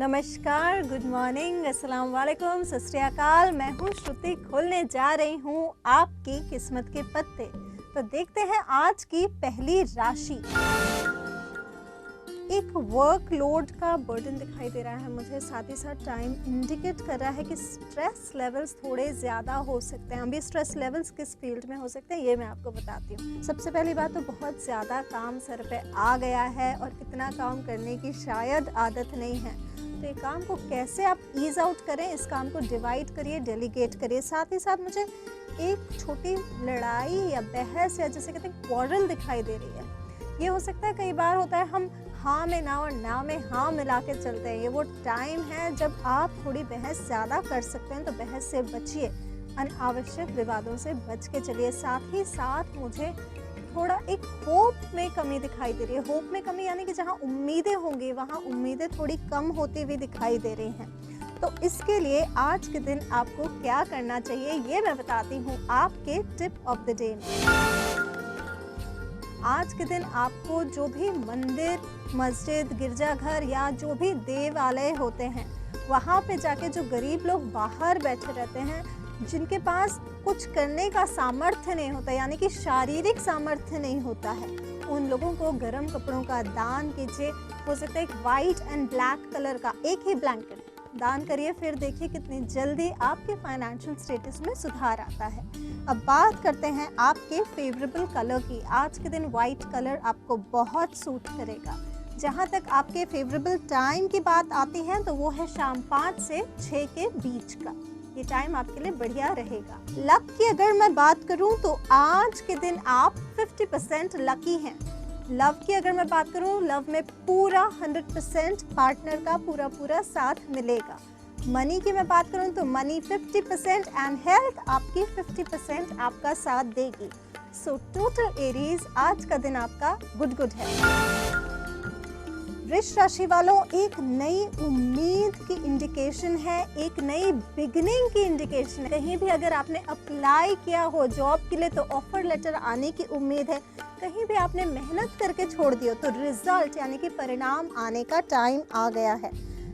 नमस्कार, good morning, अस्सलाम वालेकुम, सत श्री अकाल। मैं हूँ श्रुति। खोलने जा रही हूँ आपकी किस्मत के पत्ते। तो देखते हैं आज की पहली राशि। एक वर्कलोड का बर्डन दिखाई दे रहा है मुझे, साथ ही साथ टाइम इंडिकेट कर रहा है कि स्ट्रेस लेवल्स थोड़े ज़्यादा हो सकते हैं। अभी स्ट्रेस लेवल्स किस फील्ड में हो सकते हैं ये मैं आपको बताती हूँ। सबसे पहली बात तो बहुत ज़्यादा काम सर पे आ गया है और इतना काम करने की शायद आदत नहीं है। तो ये काम को कैसे आप ईज आउट करें, इस काम को डिवाइड करिए, डेलीगेट करिए। साथ ही साथ मुझे एक छोटी लड़ाई या बहस या जैसे कहते हैं क्वारल दिखाई दे रही है। ये हो सकता है, कई बार होता है हम हाँ में ना और ना में हाँ मिला के चलते हैं। ये वो टाइम है जब आप थोड़ी बहस ज़्यादा कर सकते हैं, तो बहस से बचिए, अनावश्यक विवादों से बच के चलिए। साथ ही साथ मुझे थोड़ा एक होप में कमी दिखाई दे रही है। होप में कमी यानी कि जहाँ उम्मीदें होंगी वहाँ उम्मीदें थोड़ी कम होती हुई दिखाई दे रही हैं। तो इसके लिए आज के दिन आपको क्या करना चाहिए ये मैं बताती हूँ आपके टिप ऑफ द डे में। आज के दिन आपको जो भी मंदिर, मस्जिद, गिरजाघर या जो भी देवालय होते हैं वहाँ पे जाके जो गरीब लोग बाहर बैठे रहते हैं, जिनके पास कुछ करने का सामर्थ्य नहीं होता यानी कि शारीरिक सामर्थ्य नहीं होता है, उन लोगों को गर्म कपड़ों का दान कीजिए। हो सकता है एक वाइट एंड ब्लैक कलर का एक ही ब्लैंकेट दान करिए, फिर देखिए कितनी जल्दी आपके फाइनेंशियल स्टेटस में सुधार आता है। अब बात करते हैं आपके फेवरेबल कलर की। आज के दिन वाइट कलर आपको बहुत सूट करेगा। जहाँ तक आपके फेवरेबल टाइम की बात आती है तो वो है शाम 5 से 6 के बीच का। ये टाइम आपके लिए बढ़िया रहेगा। लक की अगर मैं बात करूं तो आज के दिन आप 50% लकी हैं। लव की अगर मैं बात करूं, लव में पूरा 100% पार्टनर का पूरा साथ मिलेगा। मनी की मैं बात करूं तो मनी 50% एंड हेल्थ आपकी 50% आपका साथ देगी। सो टोटल एरीज आज का दिन आपका गुड है। वृष राशि वालों, एक नई उम्मीद की इंडिकेशन है, एक नई बिगनिंग की इंडिकेशन है। कहीं भी अगर आपने अप्लाई किया हो जॉब के लिए तो ऑफर लेटर आने की उम्मीद है। कहीं भी आपने मेहनत करके छोड़ दिया तो रिजल्ट यानी कि परिणाम आने का टाइम आ गया है।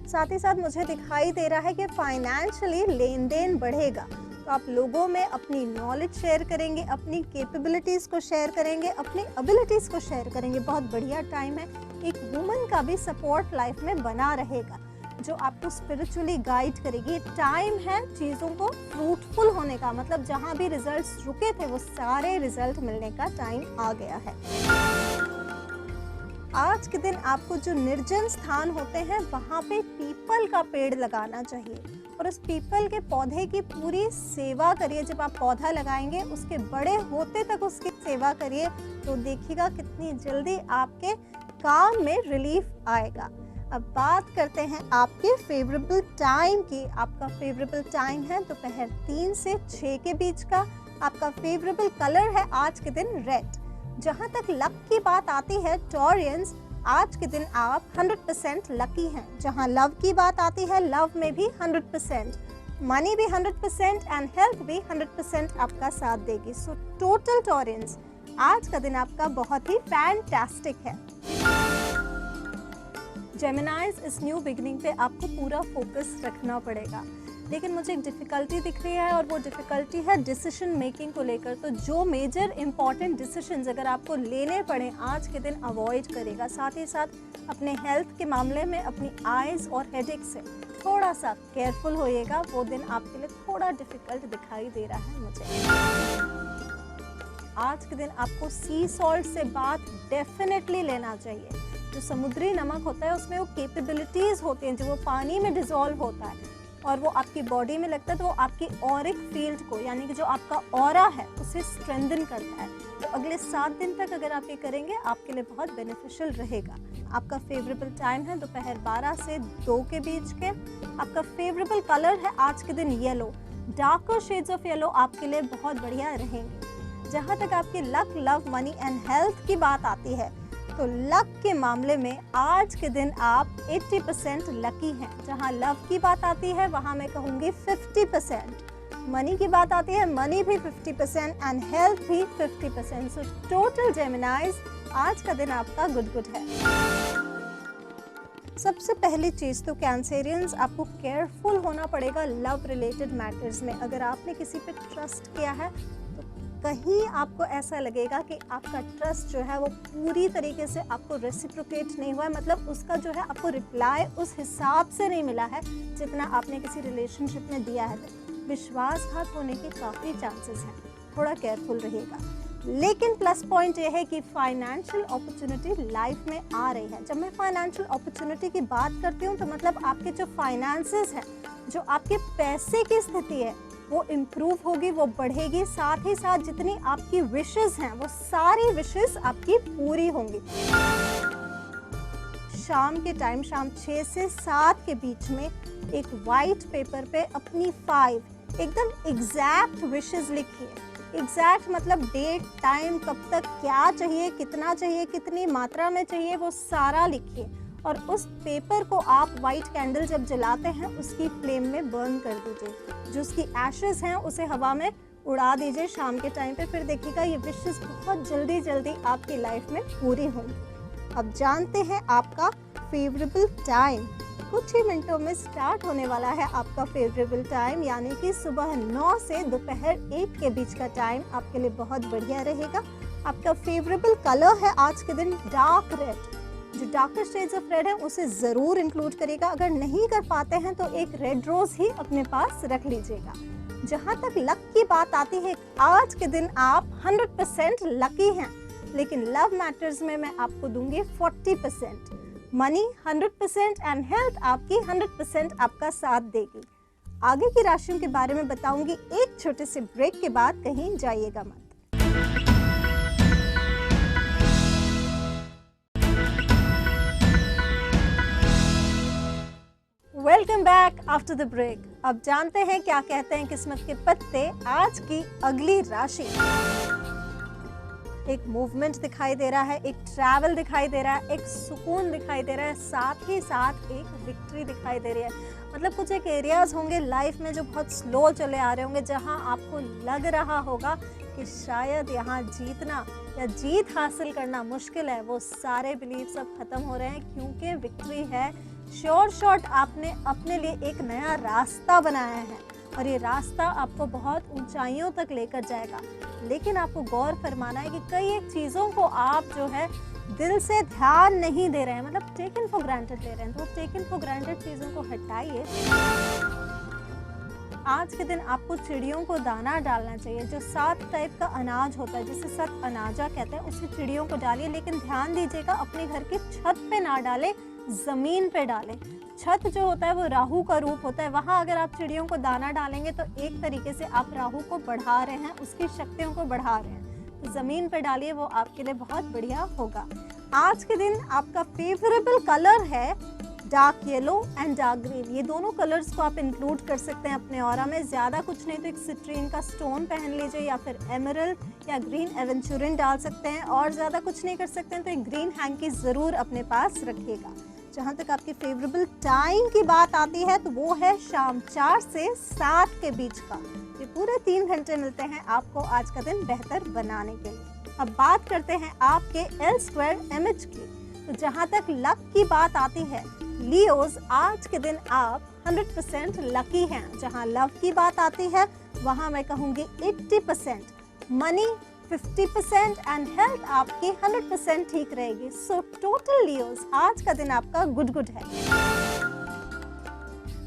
साथ ही साथ मुझे दिखाई दे रहा है कि फाइनेंशियली लेन देन बढ़ेगा। तो आप लोगों में अपनी नॉलेज शेयर करेंगे, अपनी कैपेबिलिटीज़ को शेयर करेंगे, अपनी एबिलिटीज़ को शेयर करेंगे। बहुत बढ़िया टाइम है। एक वुमन का भी सपोर्ट लाइफ में बना रहेगा जो आपको स्पिरिचुअली गाइड करेगी। टाइम है चीज़ों को फ्रूटफुल होने का, मतलब जहाँ भी रिजल्ट्स रुके थे वो सारे रिजल्ट मिलने का टाइम आ गया है। आज के दिन आपको जो निर्जन स्थान होते हैं वहाँ पे पीपल का पेड़ लगाना चाहिए और उस पीपल के पौधे की पूरी सेवा करिए। जब आप पौधा लगाएंगे उसके बड़े होते तक उसकी सेवा करिए, तो देखिएगा कितनी जल्दी आपके काम में रिलीफ आएगा। अब बात करते हैं आपके फेवरेबल टाइम की। आपका फेवरेबल टाइम है दोपहर 3 से 6 के बीच का। आपका फेवरेबल कलर है आज के दिन रेड। जहां तक लक की बात आती है टॉरियंस, आज के दिन आप 100% लकी हैं। जहां लव की बात आती है, लव में भी 100%, मनी भी 100% एंड हेल्थ भी 100% आपका साथ देगी। सो टोटल टॉरियंस आज का दिन आपका बहुत ही फैंटास्टिक है। जेमिनाइज, इस न्यू बिगनिंग पे आपको पूरा फोकस रखना पड़ेगा, लेकिन मुझे एक डिफ़िकल्टी दिख रही है और वो डिफ़िकल्टी है डिसीजन मेकिंग को लेकर। तो जो मेजर इंपॉर्टेंट डिसीजंस अगर आपको लेने पड़े आज के दिन अवॉइड करेगा। साथ ही साथ अपने हेल्थ के मामले में अपनी आइज़ और हेडेक से थोड़ा सा केयरफुल होइएगा। वो दिन आपके लिए थोड़ा डिफ़िकल्ट दिखाई दे रहा है मुझे। आज के दिन आपको सी सॉल्ट से बात डेफिनेटली लेना चाहिए। जो समुद्री नमक होता है उसमें वो कैपेबिलिटीज़ होती हैं जो वो पानी में डिज़ोल्व होता है और वो आपकी बॉडी में लगता है, तो वो आपकी ऑरिक फील्ड को यानी कि जो आपका ऑरा है उसे स्ट्रेंथन करता है। तो अगले 7 दिन तक अगर आप ये करेंगे आपके लिए बहुत बेनिफिशियल रहेगा। आपका फेवरेबल टाइम है दोपहर 12 से 2 के बीच के। आपका फेवरेबल कलर है आज के दिन yellow. Darker shades of yellow आपके लिए बहुत बढ़िया रहेंगे। जहाँ तक आपकी luck, love, money and health की बात आती है तो लक के मामले में आज के दिन आप 80% लकी हैं। जहां लव की बात आती है वहां मैं कहूँगी 50%, मनी की बात आती है मनी भी 50% एंड हेल्थ भी 50%। सो टोटल जेमिनाइज आज का दिन आपका गुड है। सबसे पहली चीज़ तो कैंसेरियंस आपको केयरफुल होना पड़ेगा लव रिलेटेड मैटर्स में। अगर आपने किसी पे ट्रस्ट किया है तो कहीं आपको ऐसा लगेगा कि आपका ट्रस्ट जो है वो पूरी तरीके से आपको रेसिप्रोकेट नहीं हुआ है, मतलब उसका जो है आपको रिप्लाई उस हिसाब से नहीं मिला है जितना आपने किसी रिलेशनशिप में दिया है। तो विश्वासघात होने के काफ़ी चांसेस हैं, थोड़ा केयरफुल रहिएगा। लेकिन प्लस पॉइंट ये है कि फाइनेंशियल अपॉर्चुनिटी लाइफ में आ रही है। जब मैं फाइनेंशियल अपॉर्चुनिटी की बात करती हूँ तो मतलब आपके जो फाइनेंसेस हैं, जो आपके पैसे की स्थिति है वो इम्प्रूव होगी, वो बढ़ेगी। साथ ही साथ जितनी आपकी विशेस हैं वो सारी विशेस आपकी पूरी होंगी। शाम के टाइम, शाम 6 से 7 के बीच में एक वाइट पेपर पे अपनी 5 एकदम एग्जैक्ट विशेस लिखिए। एग्जैक्ट मतलब डेट, टाइम, कब तक क्या चाहिए, कितना चाहिए, कितनी मात्रा में चाहिए, वो सारा लिखिए। और उस पेपर को आप वाइट कैंडल जब जलाते हैं उसकी फ्लेम में बर्न कर दीजिए। जो उसकी एशेस हैं उसे हवा में उड़ा दीजिए शाम के टाइम पे। फिर देखिएगा ये विशेस बहुत जल्दी जल्दी आपकी लाइफ में पूरी होंगी। अब जानते हैं आपका फेवरेबल टाइम। कुछ ही मिनटों में स्टार्ट होने वाला है आपका फेवरेबल टाइम, यानी कि सुबह 9 से दोपहर 1 के बीच का टाइम आपके लिए बहुत बढ़िया रहेगा। आपका फेवरेबल कलर है आज के दिन डार्क रेड। जो डार्कर शेड्स ऑफ रेड है उसे ज़रूर इंक्लूड करिएगा। अगर नहीं कर पाते हैं तो एक रेड रोज ही अपने पास रख लीजिएगा। जहाँ तक लक की बात आती है, आज के दिन आप 100% लकी हैं, लेकिन लव मैटर्स में मैं आपको दूंगी 40%। मनी 100% एंड हेल्थ आपकी 100% आपका साथ देगी। आगे की राशियों के बारे में बताऊंगी एक छोटे से ब्रेक के बाद, कहीं जाइएगा मत। Welcome back after the break. अब जानते हैं क्या कहते हैं किस्मत के पत्ते आज की अगली राशि। एक मूवमेंट दिखाई दे रहा है, एक ट्रैवल दिखाई दे रहा है, एक सुकून दिखाई दे रहा है, साथ ही साथ एक विक्ट्री दिखाई दे रही है। मतलब कुछ एक एरियाज होंगे लाइफ में जो बहुत स्लो चले आ रहे होंगे, जहां आपको लग रहा होगा कि शायद यहाँ जीतना या जीत हासिल करना मुश्किल है। वो सारे बिलीव्स अब खत्म हो रहे हैं क्योंकि विक्ट्री है। श्योर शॉट आपने अपने लिए एक नया रास्ता बनाया है और ये रास्ता आपको बहुत ऊंचाइयों तक लेकर जाएगा। लेकिन आपको गौर फरमाना है कि कई एक चीज़ों को आप जो है दिल से ध्यान नहीं दे रहे हैं, मतलब टेकन फॉर ग्रांटेड ले रहे हैं। तो टेकन फॉर ग्रांटेड चीज़ों को हटाइए। आज के दिन आपको चिड़ियों को दाना डालना चाहिए। जो 7 टाइप का अनाज होता है जिसे 7 अनाजा कहते हैं, उसे चिड़ियों को डालिए। लेकिन ध्यान दीजिएगा अपने घर की छत पे ना डालें, ज़मीन पे डालें। छत जो होता है वो राहु का रूप होता है, वहाँ अगर आप चिड़ियों को दाना डालेंगे तो एक तरीके से आप राहु को बढ़ा रहे हैं, उसकी शक्तियों को बढ़ा रहे हैं। तो ज़मीन पे डालिए, वो आपके लिए बहुत बढ़िया होगा। आज के दिन आपका फेवरेबल कलर है dark yellow and dark green. ये दोनों कलर्स को आप इंक्लूड कर सकते हैं अपने ऑरा में। ज़्यादा कुछ नहीं तो एक सिट्रीन का स्टोन पहन लीजिए या फिर एमरल्ड या ग्रीन एवेंचुरिन डाल सकते हैं। और ज़्यादा कुछ नहीं कर सकते हैं तो एक ग्रीन हैंकी ज़रूर अपने पास रखिएगा। जहाँ तक आपकी फेवरेबल टाइम की बात आती है तो वो है शाम 4 से 7 के बीच का। ये पूरे 3 घंटे मिलते हैं आपको आज का दिन बेहतर बनाने के लिए। अब बात करते हैं आपके L² इमेज की। तो जहाँ तक लक की बात आती है, लियोज आज के दिन आप 100% लकी हैं। जहाँ लव की बात आती है वहाँ मैं कहूँगी 80%, मनी 50% एंड हेल्थ आपकी 100% ठीक रहेगी। सो टोटल लियोज आज का दिन आपका गुड है।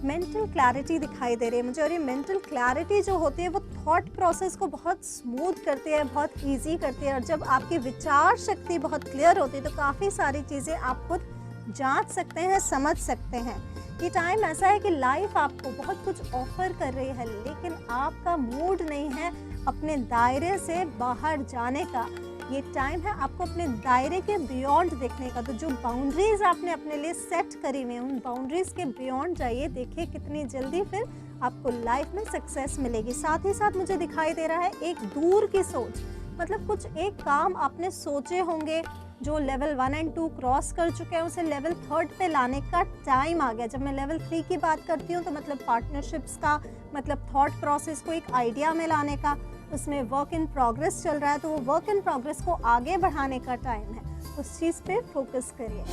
मेंटल क्लैरिटी दिखाई दे रही है मुझे, और ये मेंटल क्लैरिटी जो होती है वो थॉट प्रोसेस को बहुत स्मूथ करती है, बहुत इजी करती है। और जब आपकी विचार शक्ति बहुत क्लियर होती है तो काफ़ी सारी चीज़ें आप खुद जांच सकते हैं, समझ सकते हैं। ये टाइम ऐसा है कि लाइफ आपको बहुत कुछ ऑफर कर रही है, लेकिन आपका मूड नहीं है अपने दायरे से बाहर जाने का। ये टाइम है आपको अपने दायरे के बियॉन्ड देखने का। तो जो बाउंड्रीज आपने अपने लिए सेट करी हुई हैं, उन बाउंड्रीज के बियॉन्ड जाइए। देखिए कितनी जल्दी फिर आपको लाइफ में सक्सेस मिलेगी। साथ ही साथ मुझे दिखाई दे रहा है एक दूर की सोच, मतलब कुछ एक काम आपने सोचे होंगे जो लेवल 1 एंड 2 क्रॉस कर चुके हैं, उसे लेवल 3 पे लाने का टाइम आ गया। जब मैं लेवल 3 की बात करती हूँ तो मतलब पार्टनरशिप्स का, मतलब थॉट प्रोसेस को एक आइडिया में लाने का, उसमें वर्क इन प्रोग्रेस चल रहा है, तो वो वर्क इन प्रोग्रेस को आगे बढ़ाने का टाइम है। उस चीज़ पे फोकस करिए।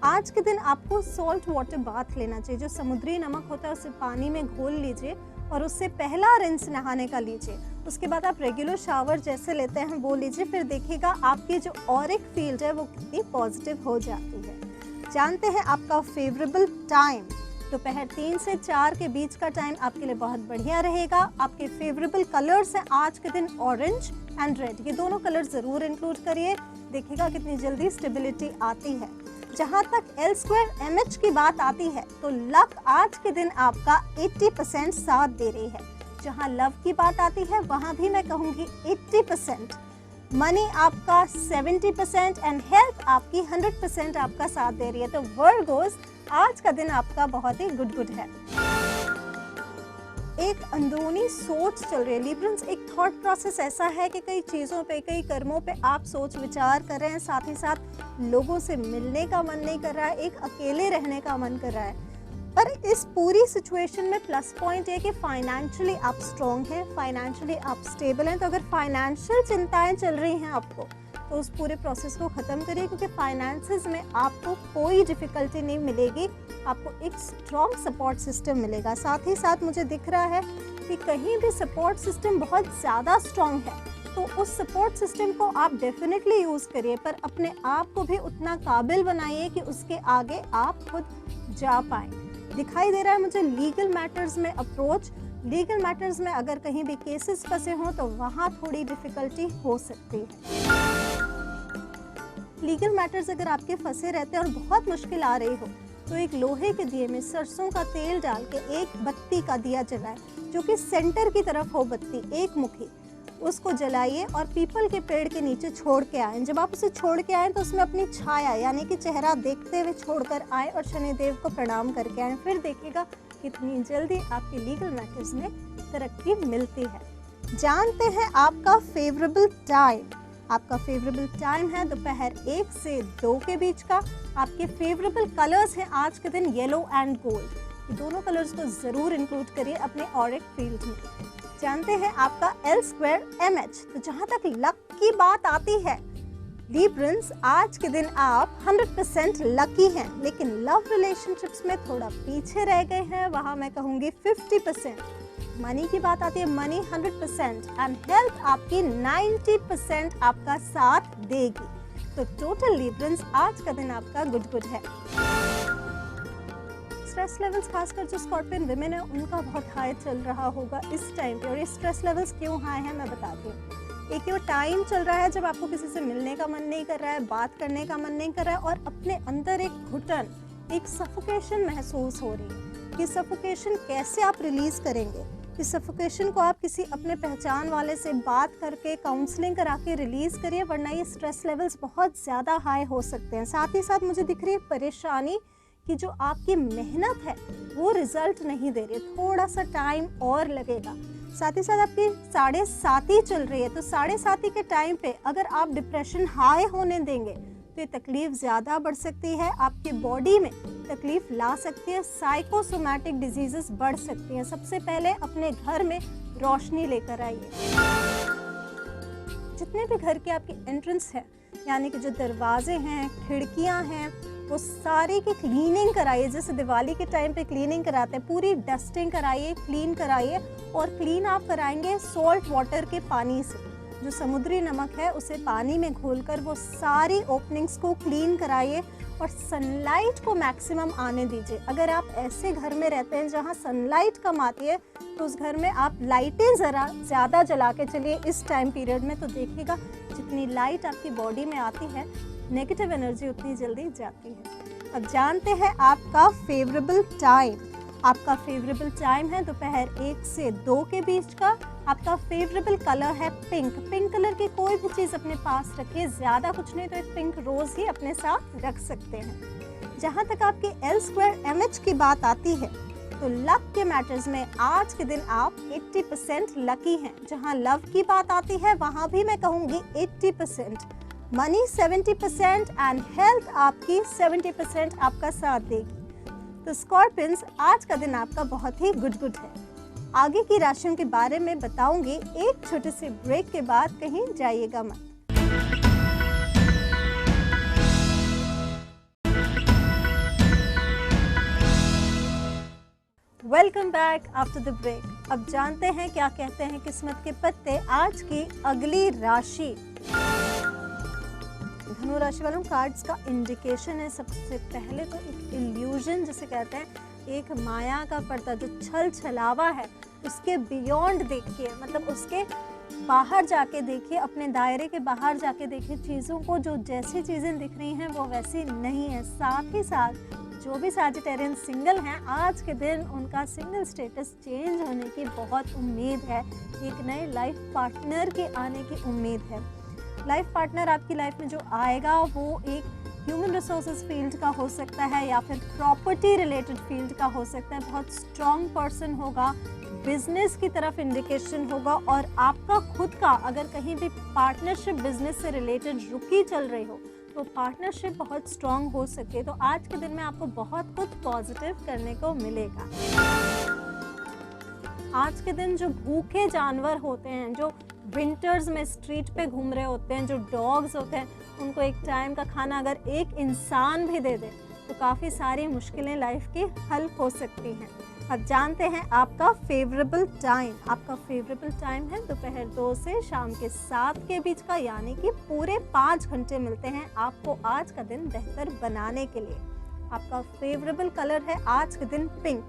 आज के दिन आपको सॉल्ट वाटर बाथ लेना चाहिए। जो समुद्री नमक होता है उसे पानी में घोल लीजिए और उससे पहला रिंस नहाने का लीजिए। उसके बाद आप रेगुलर शावर जैसे लेते हैं वो लीजिए। फिर देखिएगा आपकी जो ऑरिक फील्ड है वो कितनी पॉजिटिव हो जाती है। जानते हैं आपका फेवरेबल टाइम दोपहर 3 से 4 के बीच का टाइम आपके लिए बहुत बढ़िया रहेगा। आपके फेवरेबल कलर्स हैं आज के दिन ऑरेंज एंड रेड, ये दोनों कलर ज़रूर इंक्लूड करिए। देखिएगा कितनी जल्दी स्टेबिलिटी आती है। जहाँ तक L² MH की बात आती है तो लक आज के दिन आपका 80% साथ दे रही है। जहाँ लव की बात आती है वहाँ भी मैं कहूँगी 80%, मनी आपका 70% एंड हेल्थ आपकी 100% आपका साथ दे रही है। तो वर्गोस आज का दिन आपका बहुत ही गुड है। एक अंदरूनी सोच चल रही है लिब्रन्स, एक थॉट प्रोसेस ऐसा है कि कई चीज़ों पे, कई कर्मों पे आप सोच विचार कर रहे हैं। साथ ही साथ लोगों से मिलने का मन नहीं कर रहा है, एक अकेले रहने का मन कर रहा है। पर इस पूरी सिचुएशन में प्लस पॉइंट है कि फाइनेंशियली आप स्ट्रॉन्ग हैं, फाइनेंशियली आप स्टेबल हैं। तो अगर फाइनेंशियल चिंताएं चल रही हैं आपको तो उस पूरे प्रोसेस को ख़त्म करिए, क्योंकि फाइनेंसेस में आपको कोई डिफ़िकल्टी नहीं मिलेगी। आपको एक स्ट्रॉन्ग सपोर्ट सिस्टम मिलेगा। साथ ही साथ मुझे दिख रहा है कि कहीं भी सपोर्ट सिस्टम बहुत ज़्यादा स्ट्रॉन्ग है तो उस सपोर्ट सिस्टम को आप डेफिनेटली यूज़ करिए, पर अपने आप को भी उतना काबिल बनाइए कि उसके आगे आप खुद जा पाएँ। दिखाई दे रहा है मुझे लीगल मैटर्स में अप्रोच। लीगल मैटर्स में अगर कहीं भी केसेस फंसे हों तो वहाँ थोड़ी डिफ़िकल्टी हो सकती है। लीगल मैटर्स अगर आपके फंसे रहते हैं और बहुत मुश्किल आ रही हो तो एक लोहे के दिए में सरसों का तेल डाल के एक बत्ती का दिया जलाएं, जो कि सेंटर की तरफ हो बत्ती, एक मुखी, उसको जलाइए और पीपल के पेड़ के नीचे छोड़ के आएँ। जब आप उसे छोड़ के आएँ तो उसमें अपनी छाया यानी कि चेहरा देखते हुए छोड़कर आएँ और शनिदेव को प्रणाम करके आएँ। फिर देखिएगा कितनी जल्दी आपके लीगल मैटर्स में तरक्की मिलती है। जानते हैं आपका फेवरेबल टाइम। आपका फेवरेबल टाइम है दोपहर 1 से 2 के बीच का। आपके फेवरेबल कलर्स हैं आज के दिन येलो एंड गोल्ड। ये दोनों कलर्स को ज़रूर इंक्लूड करिए अपने ऑरिक फील्ड में। जानते हैं आपका L² MH। तो जहाँ तक लक की बात आती है लिब्रन्स, आज के दिन आप 100% लकी हैं, लेकिन लव रिलेशनशिप्स में थोड़ा पीछे रह गए हैं, वहाँ मैं कहूँगी 50%। मनी की बात आती है, मनी 100% एंड हेल्थ आपकी 90% आपका साथ देगी। तो टोटल लिब्रन्स आज का दिन आपका गुड है। स्ट्रेस लेवल्स खासकर जो स्कॉर्पियन विमेन है उनका बहुत हाई चल रहा होगा इस टाइम पे। और ये स्ट्रेस लेवल्स क्यों हाई हैं मैं बताती हूँ। एक वो टाइम चल रहा है जब आपको किसी से मिलने का मन नहीं कर रहा है, बात करने का मन नहीं कर रहा है और अपने अंदर एक घुटन, एक सफोकेशन महसूस हो रही है। ये सफोकेशन कैसे आप रिलीज करेंगे? इस सफोकेशन को आप किसी अपने पहचान वाले से बात करके, काउंसलिंग करा के रिलीज करिए, वरना ये स्ट्रेस लेवल्स बहुत ज़्यादा हाई हो सकते हैं। साथ ही साथ मुझे दिख रही है परेशानी कि जो आपकी मेहनत है वो रिजल्ट नहीं दे रही है, थोड़ा सा टाइम और लगेगा। साथ ही साथ आपकी 7.5 चल रही है, तो 7.5 के टाइम पे अगर आप डिप्रेशन हाई होने देंगे तो ये तकलीफ ज़्यादा बढ़ सकती है, आपकी बॉडी में तकलीफ ला सकती है, साइकोसोमैटिक डिजीजेस बढ़ सकती हैं। सबसे पहले अपने घर में रोशनी लेकर आइए। जितने भी घर के आपके एंट्रेंस हैं, यानी कि जो दरवाजे हैं, खिड़कियां हैं, वो सारी की क्लीनिंग कराइए। जैसे दिवाली के टाइम पे क्लीनिंग कराते हैं, पूरी डस्टिंग कराइए, क्लीन कराइए। और क्लीन आप कराएंगे सॉल्ट वाटर के पानी से, जो समुद्री नमक है उसे पानी में घोलकर वो सारी ओपनिंग्स को क्लीन कराइए और सनलाइट को मैक्सिमम आने दीजिए। अगर आप ऐसे घर में रहते हैं जहां सनलाइट कम आती है तो उस घर में आप लाइटें ज़रा ज़्यादा जला के चलिए इस टाइम पीरियड में। तो देखिएगा जितनी लाइट आपकी बॉडी में आती है, नेगेटिव एनर्जी उतनी जल्दी जाती है। अब जानते हैं आपका फेवरेबल टाइम। आपका फेवरेबल टाइम है दोपहर 1 से 2 के बीच का। आपका फेवरेबल कलर है पिंक। पिंक कलर की कोई भी चीज़ अपने पास रखिए, ज़्यादा कुछ नहीं तो एक पिंक रोज़ ही अपने साथ रख सकते हैं। जहाँ तक आपकी L² MH की बात आती है तो लक के मैटर्स में आज के दिन आप 80% लकी हैं। जहाँ लव की बात आती है वहाँ भी मैं कहूँगी 80%, मनी 70% एंड हेल्थ आपकी 70% आपका साथ देगी। तो स्कॉर्पियंस, आज का दिन आपका बहुत ही गुड है। आगे की राशियों के बारे में बताऊंगी एक छोटे से ब्रेक के बाद, कहीं जाइएगा मत। Welcome back after the break. अब जानते हैं क्या कहते हैं किस्मत के पत्ते। आज की अगली राशि धनु राशि वालों, कार्ड्स का इंडिकेशन है। सबसे पहले तो एक इल्यूजन जिसे कहते हैं, एक माया का पर्दा जो छल छलावा है, उसके बियॉन्ड देखिए, मतलब उसके बाहर जाके देखिए, अपने दायरे के बाहर जाके देखिए चीज़ों को। जो जैसी चीज़ें दिख रही हैं वो वैसी नहीं है। साथ ही साथ जो भी सैजिटेरियन सिंगल हैं, आज के दिन उनका सिंगल स्टेटस चेंज होने की बहुत उम्मीद है। एक नए लाइफ पार्टनर के आने की उम्मीद है। लाइफ पार्टनर आपकी लाइफ में जो आएगा वो एक ह्यूमन रिसोर्सेज फील्ड का हो सकता है या फिर प्रॉपर्टी रिलेटेड फील्ड का हो सकता है। बहुत स्ट्रॉन्ग पर्सन होगा, बिजनेस की तरफ इंडिकेशन होगा। और आपका खुद का अगर कहीं भी पार्टनरशिप बिजनेस से रिलेटेड रुकी चल रही हो तो पार्टनरशिप बहुत स्ट्रॉन्ग हो सके। तो आज के दिन में आपको बहुत कुछ पॉजिटिव करने को मिलेगा। आज के दिन जो भूखे जानवर होते हैं, जो विंटर्स में स्ट्रीट पे घूम रहे होते हैं, जो डॉग्स होते हैं, उनको एक टाइम का खाना अगर एक इंसान भी दे दे तो काफ़ी सारी मुश्किलें लाइफ की हल हो सकती हैं। अब जानते हैं आपका फेवरेबल टाइम। आपका फेवरेबल टाइम है दोपहर 2 से शाम के 7 के बीच का, यानी कि पूरे 5 घंटे मिलते हैं आपको आज का दिन बेहतर बनाने के लिए। आपका फेवरेबल कलर है आज के दिन पिंक।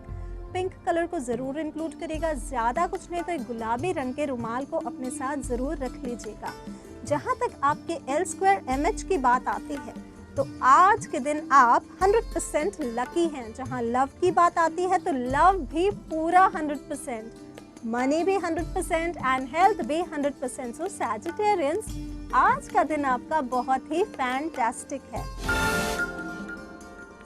पिंक कलर को ज़रूर इंक्लूड करिएगा। ज़्यादा कुछ नहीं तो एक गुलाबी रंग के रुमाल को अपने साथ ज़रूर रख लीजिएगा। जहाँ तक आपके L2MH की बात आती है तो आज के दिन आप 100% लकी हैं। जहाँ लव की बात आती है तो लव भी पूरा 100%, मनी भी 100% एंड हेल्थ भी 100%। सो सैजिटेरियंस, आज का दिन आपका बहुत ही फैंटास्टिक है।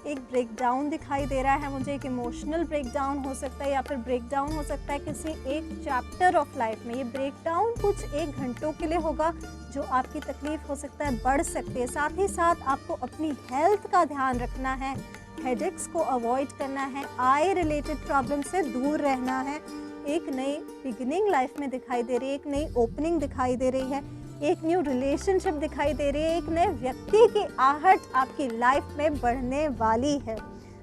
एक ब्रेकडाउन दिखाई दे रहा है मुझे। एक इमोशनल ब्रेकडाउन हो सकता है या फिर ब्रेकडाउन हो सकता है किसी एक चैप्टर ऑफ लाइफ में। ये ब्रेकडाउन कुछ 1 घंटों के लिए होगा, जो आपकी तकलीफ हो सकता है बढ़ सकती है। साथ ही साथ आपको अपनी हेल्थ का ध्यान रखना है, हेडेक्स को अवॉइड करना है, आई रिलेटेड प्रॉब्लम से दूर रहना है। एक नई बिगिनिंग लाइफ में दिखाई दे रही है, एक नई ओपनिंग दिखाई दे रही है, एक न्यू रिलेशनशिप दिखाई दे रही है, एक नए व्यक्ति की आहट आपकी लाइफ में बढ़ने वाली है।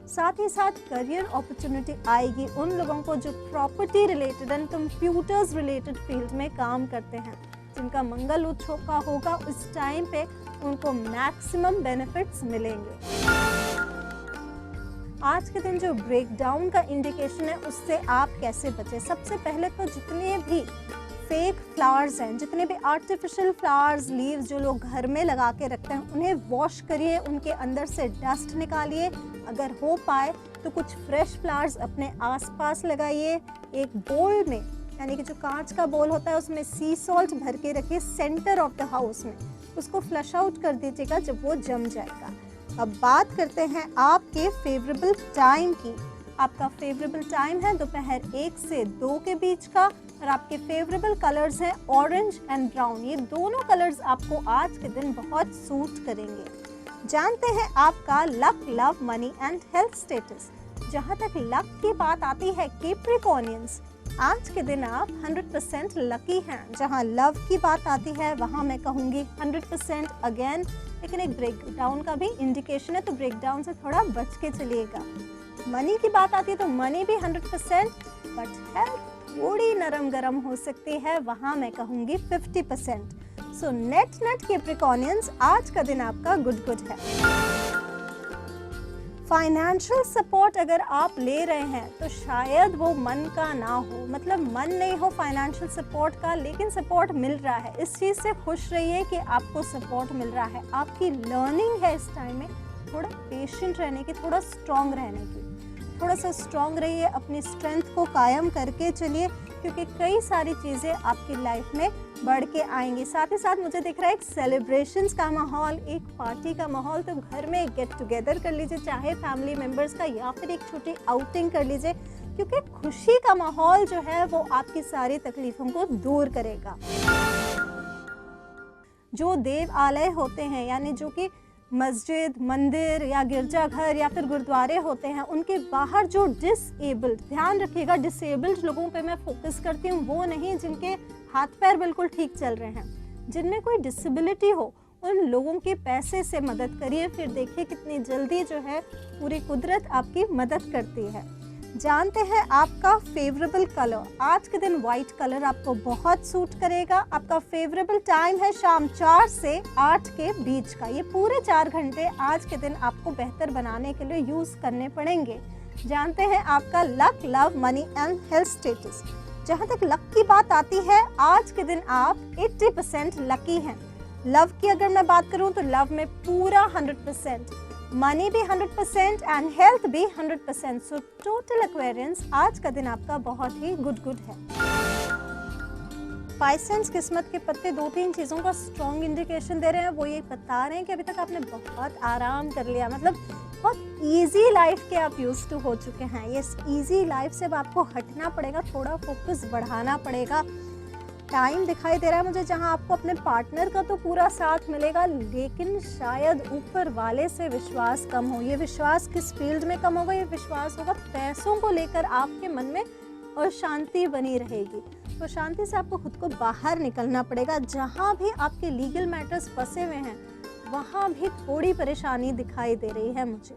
साथ ही साथ करियर अपॉर्चुनिटी आएगी उन लोगों को जो property related and computers related field में काम करते हैं, जिनका मंगल उच्च का होगा। उस टाइम पे उनको मैक्सिमम बेनिफिट्स मिलेंगे। आज के दिन जो ब्रेकडाउन का इंडिकेशन है उससे आप कैसे बचें। सबसे पहले तो जितने भी फेक फ्लावर्स हैं, जितने भी आर्टिफिशियल फ्लावर्स, लीव्स जो लोग घर में लगा के रखते हैं, उन्हें वॉश करिए, उनके अंदर से डस्ट निकालिए। अगर हो पाए तो कुछ फ्रेश फ्लावर्स अपने आसपास लगाइए। एक बोल में, यानी कि जो कांच का बोल होता है, उसमें सी सॉल्ट भर के रखिए सेंटर ऑफ द हाउस में। उसको फ्लश आउट कर दीजिएगा जब वो जम जाएगा। अब बात करते हैं आपके फेवरेबल टाइम की। आपका फेवरेबल टाइम है दोपहर 1 से 2 के बीच का और आपके फेवरेबल कलर्स हैं ऑरेंज एंड ब्राउन। ये दोनों कलर्स आपको आज के दिन बहुत सूट करेंगे। जानते हैं आपका luck, love, money and health status. जहाँ तक लक की बात आती है कैप्रिकॉर्नियंस, आज के दिन आप 100% लकी हैं। जहाँ लव की बात आती है वहाँ मैं कहूँगी 100% अगेन, लेकिन एक ब्रेकडाउन का भी इंडिकेशन है तो ब्रेकडाउन से थोड़ा बच के चलिएगा। मनी की बात आती है तो मनी भी 100%, बट हेल्थ थोड़ी नरम गरम हो सकती है, वहाँ मैं कहूँगी 50%। सो नेट कैप्रिकॉर्नियंस, आज का दिन आपका गुड है। फाइनेंशियल सपोर्ट अगर आप ले रहे हैं तो शायद वो मन का ना हो, मतलब मन नहीं हो फाइनेंशियल सपोर्ट का, लेकिन सपोर्ट मिल रहा है। इस चीज़ से खुश रहिए कि आपको सपोर्ट मिल रहा है। आपकी लर्निंग है इस टाइम में थोड़ा पेशेंट रहने की, थोड़ा स्ट्रॉन्ग रहने की। थोड़ा सा स्ट्रॉन्ग रहिए, अपनी स्ट्रेंथ को कायम करके चलिए, क्योंकि कई सारी चीज़ें आपकी लाइफ में बढ़ के आएंगी। साथ ही साथ मुझे दिख रहा है एक सेलिब्रेशंस का माहौल, एक पार्टी का माहौल। तो घर में एक गेट टुगेदर कर लीजिए, चाहे फैमिली मेम्बर्स का या फिर एक छोटी आउटिंग कर लीजिए, क्योंकि खुशी का माहौल जो है वो आपकी सारी तकलीफों को दूर करेगा। जो देव आलय होते हैं, यानी जो कि मस्जिद, मंदिर या गिरजाघर या फिर गुरुद्वारे होते हैं, उनके बाहर जो डिसेबल्ड, ध्यान रखिएगा डिसेबल्ड लोगों पे मैं फोकस करती हूँ, वो नहीं जिनके हाथ पैर बिल्कुल ठीक चल रहे हैं। जिनमें कोई डिसेबिलिटी हो उन लोगों के पैसे से मदद करिए, फिर देखिए कितनी जल्दी जो है पूरी कुदरत आपकी मदद करती है। जानते हैं आपका फेवरेबल कलर। आज के दिन व्हाइट कलर आपको बहुत सूट करेगा। आपका फेवरेबल टाइम है शाम 4 से 8 के बीच का। ये पूरे 4 घंटे आज के दिन आपको बेहतर बनाने के लिए यूज करने पड़ेंगे। जानते हैं आपका luck, love, money and health status. जहाँ तक लक की बात आती है, आज के दिन आप 80% लकी हैं। लव की अगर मैं बात करूँ तो लव में पूरा 100%, मनी भी 100% एंड हेल्थ भी 100%। सो टोटल एक्वेरियंस आज का दिन आपका बहुत ही गुड है। पाइसेंस किस्मत के पत्ते 2-3 चीज़ों का स्ट्रॉन्ग इंडिकेशन दे रहे हैं। वो ये बता रहे हैं कि अभी तक आपने बहुत आराम कर लिया, मतलब बहुत इजी लाइफ के आप यूज टू हो चुके हैं। ये इजी लाइफ से अब आपको हटना पड़ेगा, थोड़ा फोकस बढ़ाना पड़ेगा। टाइम दिखाई दे रहा है मुझे जहां आपको अपने पार्टनर का तो पूरा साथ मिलेगा, लेकिन शायद ऊपर वाले से विश्वास कम हो। ये विश्वास किस फील्ड में कम होगा? ये विश्वास होगा पैसों को लेकर आपके मन में अशांति बनी रहेगी। तो शांति से आपको खुद को बाहर निकलना पड़ेगा। जहां भी आपके लीगल मैटर्स फंसे हुए हैं वहां भी थोड़ी परेशानी दिखाई दे रही है मुझे।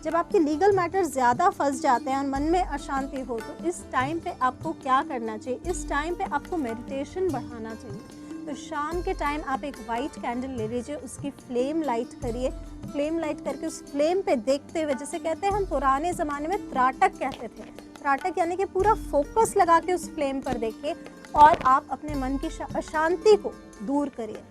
जब आपके लीगल मैटर्स ज़्यादा फंस जाते हैं और मन में अशांति हो, तो इस टाइम पे आपको क्या करना चाहिए? इस टाइम पे आपको मेडिटेशन बढ़ाना चाहिए। तो शाम के टाइम आप एक वाइट कैंडल ले लीजिए, उसकी फ्लेम लाइट करिए। फ्लेम लाइट करके उस फ्लेम पे देखते हुए, जैसे कहते हैं हम पुराने ज़माने में त्राटक कहते थे, त्राटक यानी कि पूरा फोकस लगा के उस फ्लेम पर देखिए और आप अपने मन की अशांति को दूर करिए।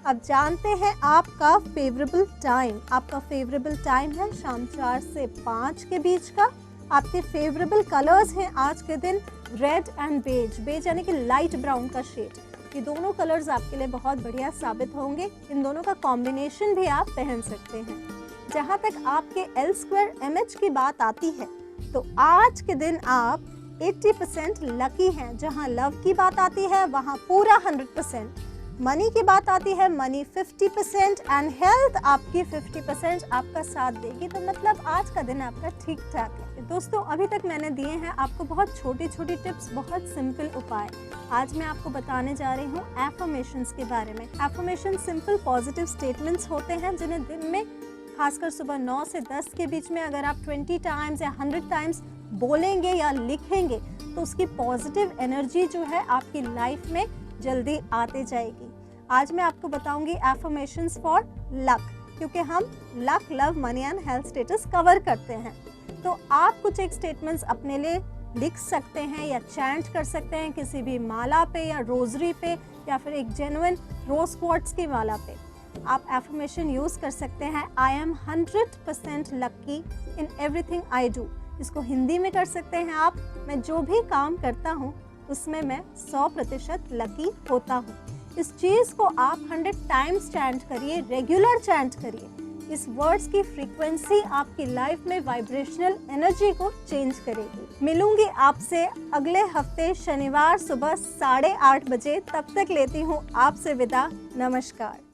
अब जानते हैं आपका फेवरेबल टाइम। आपका फेवरेबल टाइम है शाम 4 से 5 के बीच का। आपके फेवरेबल कलर्स हैं आज के दिन रेड एंड बेज। बेज यानी कि लाइट ब्राउन का शेड। ये दोनों कलर्स आपके लिए बहुत बढ़िया साबित होंगे। इन दोनों का कॉम्बिनेशन भी आप पहन सकते हैं। जहाँ तक आपके L² MH की बात आती है, तो आज के दिन आप 80% लकी हैं। जहाँ लव की बात आती है वहाँ पूरा 100%, मनी की बात आती है मनी 50% एंड हेल्थ आपकी 50% आपका साथ देगी। तो मतलब आज का दिन आपका ठीक ठाक है। दोस्तों, अभी तक मैंने दिए हैं आपको बहुत छोटी छोटी टिप्स, बहुत सिंपल उपाय। आज मैं आपको बताने जा रही हूँ एफर्मेशंस के बारे में। एफर्मेशन सिंपल पॉजिटिव स्टेटमेंट्स होते हैं जिन्हें दिन में खासकर सुबह 9 से 10 के बीच में अगर आप 20 टाइम्स या 100 टाइम्स बोलेंगे या लिखेंगे तो उसकी पॉजिटिव एनर्जी जो है आपकी लाइफ में जल्दी आते जाएगी। आज मैं आपको बताऊंगी एफर्मेशंस फॉर लक, क्योंकि हम luck, love, money and health status cover करते हैं। तो आप कुछ एक स्टेटमेंट्स अपने लिए लिख सकते हैं या चैंट कर सकते हैं किसी भी माला पे या रोजरी पे या फिर एक जेन्युइन रोज क्वार्ट्स की माला पे। आप एफर्मेशन यूज कर सकते हैं, I am 100% lucky in everything I do. इसको हिंदी में कर सकते हैं आप, मैं जो भी काम करता हूँ उसमें मैं 100% लकी होता हूँ। इस चीज़ को आप 100 टाइम्स चैंट करिए, रेगुलर चैंट करिए। इस वर्ड्स की फ्रीक्वेंसी आपकी लाइफ में वाइब्रेशनल एनर्जी को चेंज करेगी। मिलूंगी आपसे अगले हफ्ते शनिवार सुबह 8:30 बजे। तब तक लेती हूँ आपसे विदा। नमस्कार।